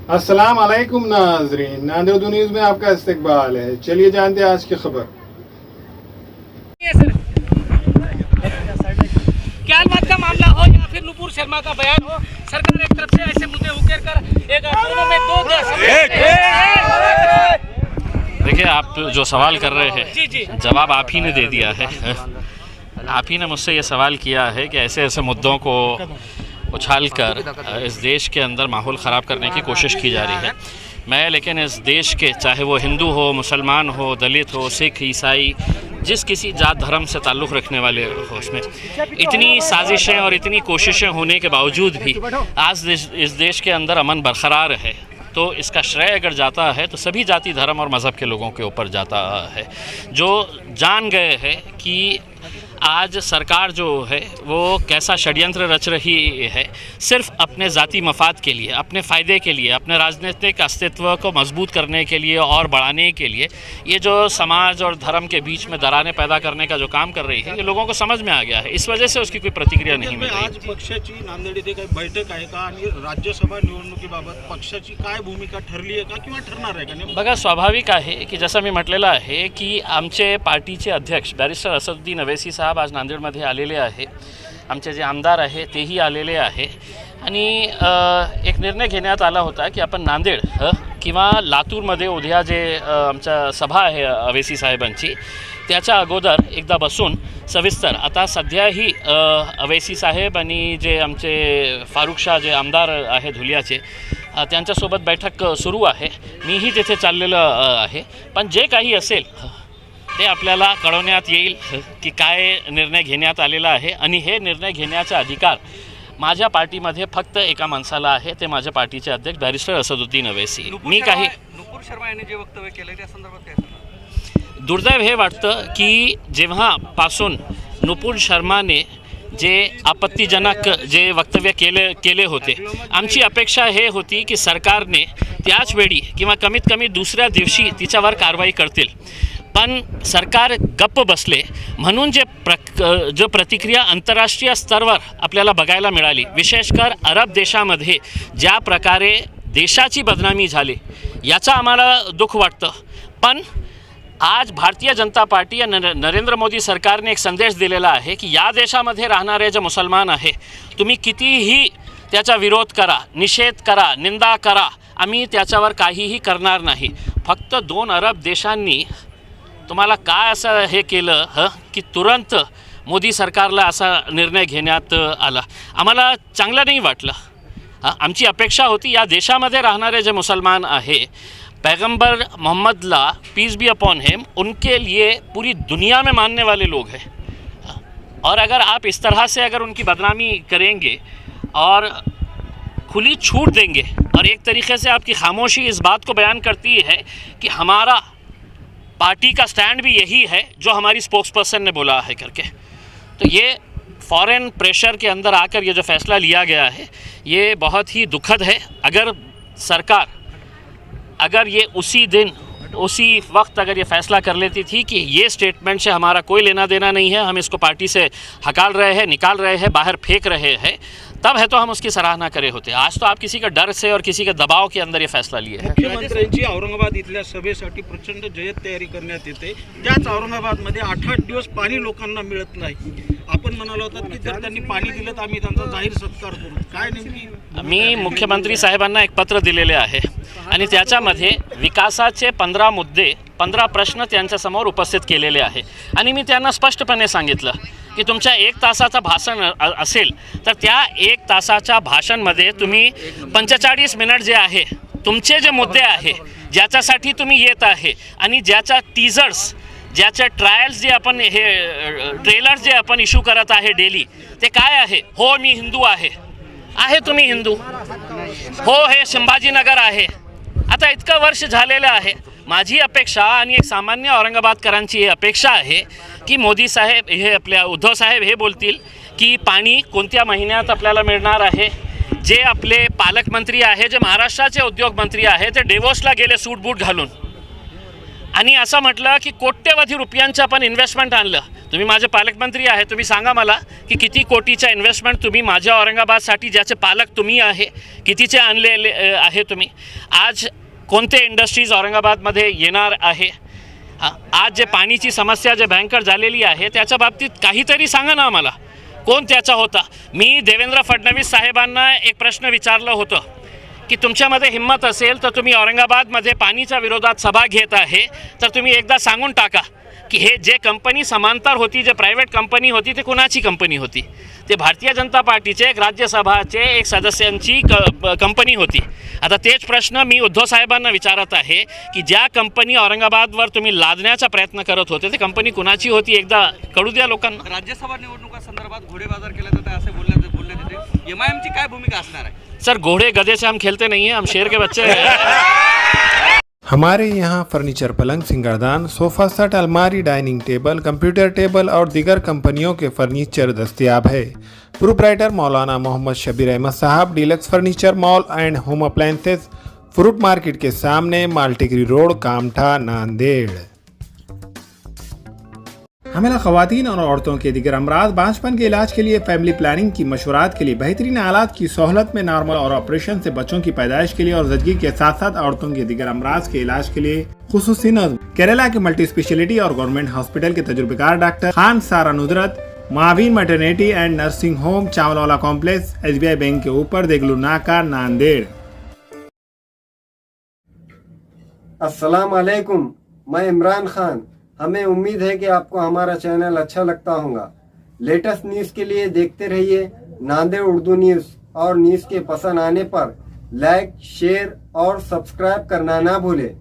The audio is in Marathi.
अस्सलाम वालेकुम नाज़रीन, नांदेड़ न्यूज़ में आपका इस्तकबाल है। चलिए जानते हैं आज की खबर। क्या का मामला हो या फिर नुपुर शर्मा का बयान हो, सरकार एक तरफ से ऐसे मुद्दे उकेर कर एक दोनों में दो देखिए, आप जो सवाल कर रहे जी, जी। हैं जवाब आप ही ने दे दिया है। आप ही ने मुझसे ये सवाल किया है कि ऐसे ऐसे मुद्दों को उछालकर इस देश के अंदर माहौल ख़राब करने की कोशिश की जा रही है। मैं लेकिन इस देश के, चाहे वो हिंदू हो, मुसलमान हो, दलित हो, सिख, ईसाई, जिस किसी जात धर्म से ताल्लुक़ रखने वाले हो, उसमें इतनी साजिशें और इतनी कोशिशें होने के बावजूद भी आज इस देश के अंदर अमन बरकरार है, तो इसका श्रेय अगर जाता है तो सभी जाति धर्म और मज़हब के लोगों के ऊपर जाता है, जो जान गए हैं कि आज सरकार जो है वो कैसा षड्यंत्र रच रही है, सिर्फ अपने ज़ाती मफाद के लिए, अपने फ़ायदे के लिए, अपने राजनीतिक अस्तित्व को मजबूत करने के लिए और बढ़ाने के लिए ये जो समाज और धर्म के बीच में दरारें पैदा करने का जो काम कर रही है, ये लोगों को समझ में आ गया है। इस वजह से उसकी कोई प्रतिक्रिया नहीं मिल रही। आज पक्षाची नांदेड येथे काही बैठक आहे का आणि राज्यसभा निवडणुकीबाबत पक्षाची काय भूमिका ठरली आहे का किंवा ठरणार आहे का? बघा, स्वाभाविक आहे की जसं मी म्हटलेलं आहे की आमचे पार्टीचे अध्यक्ष बॅरिस्टर असदुद्दीन अवैसी साहब आज नांदेडमध्ये आलेले आहे, आमचे जे आमदार आहे तेही आलेले आहे आणि एक निर्णय घेण्यात आला होता की आपण नांदेड किंवा लातूरमध्ये उद्या जे आमच्या सभा आहे अवैसी साहेबांची, त्याच्या अगोदर एकदा बसून सविस्तर, आता सध्याही अवैसी साहेब आणि जे आमचे फारुख शाह जे आमदार आहे धुलियाचे, त्यांच्यासोबत बैठक सुरू आहे, मीही तिथे चाललेलं आहे, पण जे काही असेल ते आपल्याला कळवण्यात येईल की काय निर्णय घेण्यात आलेला आहे आणि हे निर्णय घेण्याचा अधिकार माझ्या पार्टीमध्ये फक्त एका माणसाला आहे, ते माझ्या पार्टीचे अध्यक्ष बॅरिस्टर असदुद्दीन अवैसी। मी काही नुपुर शर्मा यांनी जे वक्तव्य केलं त्या संदर्भात दुर्दैव हे वाटतं की जेव्हापासून नुपुर शर्माने जे आपत्तीजनक जे वक्तव्य केले होते, आमची अपेक्षा हे होती की सरकारने त्याच वेळी किंवा कमीत कमी दुसऱ्या दिवशी तिच्यावर कारवाई करतील, पण सरकार गप्प बसले म्हणून जो प्रतिक्रिया आंतरराष्ट्रीय स्तरावर आपल्याला बघायला मिळाली, विशेषकर अरब देशामध्ये ज्या प्रकारे देशाची बदनामी झाली, याचा आम्हाला दुःख वाटतं। पण आज भारतीय जनता पार्टी या नरेंद्र मोदी सरकारने एक संदेश दिलेला आहे की या देशामध्ये राहणारे जे मुसलमान आहे, तुम्ही कितीही त्याचा विरोध करा, निषेध करा, निंदा करा, आम्ही त्याच्यावर काहीही करणार नाही। फक्त 2 अरब देशांनी तुम्हाला काय असं हे केलं की तुरंत मोदी सरकारला असा निर्णय घेण्यात आला, आम्हाला चांगलं नाही वाटलं। आमची अपेक्षा होती या देशामध्ये राहणारे जे मुसलमान आहे, पैगंबर मोहम्मदला पीस बी अपॉन हिम, उनके लिए पूरी दुनिया में मानने वाले लोग हैं, और अगर आप इस तरह से अगर उनकी बदनामी करेंगे और खुली छूट देंगे, और एक तरीके से आपकी खामोशी इस बात को बयान करती है कि हमारा पार्टी का स्टैंड भी यही है जो हमारी स्पोक्सपर्सन ने बोला है करके, तो ये फॉरेन प्रेशर के अंदर आकर ये जो फ़ैसला लिया गया है ये बहुत ही दुखद है। अगर सरकार ये उसी दिन उसी वक्त अगर ये फ़ैसला कर लेती थी कि ये स्टेटमेंट से हमारा कोई लेना देना नहीं है, हम इसको पार्टी से हकाल रहे हैं, निकाल रहे हैं, बाहर फेंक रहे हैं, तब है तो हम उसकी सराहना करे होते। आज तो आप किसी का डर से और किसी के दबाव के अंदर ये फैसला लिए हैं। मुख्यमंत्र्यांची औरंगाबाद इथल्या सभेसाठी प्रचंड जय्यत तयारी करण्यात येते, त्याच औरंगाबादमध्ये 8-8 दिवस पाणी लोकांना मिळत नाही। आपण म्हणाला होता की जर त्यांनी पाणी दिलं तर आम्ही त्यांचा जाहीर सत्कार करू, काय नेमकी? मी मुख्यमंत्री साहेबांना एक पत्र दिलेले आहे आणि त्याच्यामध्ये विकासाचे 15 मुद्दे, 15 प्रश्न त्यांच्यासमोर उपस्थित केलेले आहे आणि मी त्यांना स्पष्टपणे सांगितलं की तुमच्या 1 तासाचा भाषण असेल तर त्या 1 तासाच्या भाषणमध्ये तुम्ही 45 मिनिट जे आहे तुमचे जे मुद्दे आहे, ज्याच्यासाठी तुम्ही येत आहे आणि ज्याचा टीजर्स, ज्याचे ट्रायल्स जे आपण हे ट्रेलर्स जे आपण इश्यू करत आहे डेली, ते काय आहे? हो मी हिंदू आहे तुम्ही हिंदू हो, हे संभाजीनगर आहे, आता इतकं वर्ष झालेलं आहे। माझी अपेक्षा आणि एक सामान्य औरंगाबादकरांची ही अपेक्षा आहे की मोदी साहेब, हे आपल्या उद्धव साहेब हे बोलतील की पाणी कोणत्या महिन्यात आपल्याला मिळणार आहे। जे आपले पालकमंत्री आहे, जे महाराष्ट्राचे उद्योगमंत्री आहे, ते डेवोसला गेले सूट बूट घालून आणि असं म्हटलं की कोट्यवधी रुपयांचं आपण इन्व्हेस्टमेंट आणलं. तुम्ही माझे पालकमंत्री आहे, तुम्ही सांगा मला की किती कोटीचा इन्व्हेस्टमेंट तुम्ही माझ्या औरंगाबादसाठी, ज्याचे पालक तुम्ही आहे, कितीचे आणलेले आहे तुम्ही. आज कोणते इंडस्ट्रीज औरंगाबादमध्ये येणार आहे. आज जे पाणीची समस्या जे भयंकर झालेली आहे त्याच्या बाबतीत काहीतरी सांगा ना आम्हाला, कोण त्याचा होता. मी देवेंद्र फडणवीस साहेबांना एक प्रश्न विचारलं होतं की तुमच्यामध्ये हिंमत असेल तर तुम्ही औरंगाबादमध्ये पाणीच्या विरोधात सभा घेत आहे तर तुम्ही एकदा सांगून टाका की हे जे कंपनी समांतर होती, जे प्रायव्हेट कंपनी होती, ते कोणाची कंपनी होती. ते भारतीय जनता पार्टीचे एक राज्यसभाचे एक सदस्यांची कंपनी होती. आता तेच प्रश्न मी उद्धव साहेबांना विचारत आहे की ज्या कंपनी औरंगाबादवर तुम्ही लादण्याचा प्रयत्न करत होते ते कंपनी कुणाची होती, एकदा कळू द्या लोकांना. राज्यसभा निवडणुकांसंदर्भात घोडेबाजार केला जात असे बोलण्यात येते. एमआयएमची काय भूमिका असणार आहे? सर, घोड़े गधे से हम खेलते नहीं हैं, हम शेर के बच्चे हैं. हमारे यहाँ फर्नीचर, पलंग, सिंगारदान, सोफा सेट, अलमारी, डाइनिंग टेबल, कंप्यूटर टेबल और दीगर कंपनियों के फर्नीचर दस्तियाब है. Proprietor Maulana Mohammad Shabbir Ahmad Sahab, deluxe furniture mall and home appliances, fruit market के सामने, माल्टीगिरी रोड, कामठा, नांदेड़. हमें ख़वातीन और औरतों के दिगर अमराज, बांझपन के इलाज के लिए, फैमिली प्लानिंग की मशवरात के लिए, बेहतरीन आलात की सहूलत में, नॉर्मल और ऑपरेशन से बच्चों की पैदाइश के लिए और ज़चगी के साथ साथ औरतों के दिगर अमराज के इलाज के लिए खुसूसी नज़्म केरला के मल्टी स्पेशलिटी और गवर्नमेंट हॉस्पिटल के तजुर्बेकार doctor Khan Sara Nudrat, Maveen maternity and nursing home, Chawalwala complex, SBI bank के ऊपर, देगलू नाका, नांदेड़. अस्सलाम वालेकुम, मैं इमरान खान. हमें उम्मीद है कि आपको हमारा चैनल अच्छा लगता होगा. लेटेस्ट न्यूज़ के लिए देखते रहिए नांदेड़ उर्दू न्यूज़, और न्यूज़ के पसंद आने पर लाइक, शेयर और सब्सक्राइब करना ना भूलें.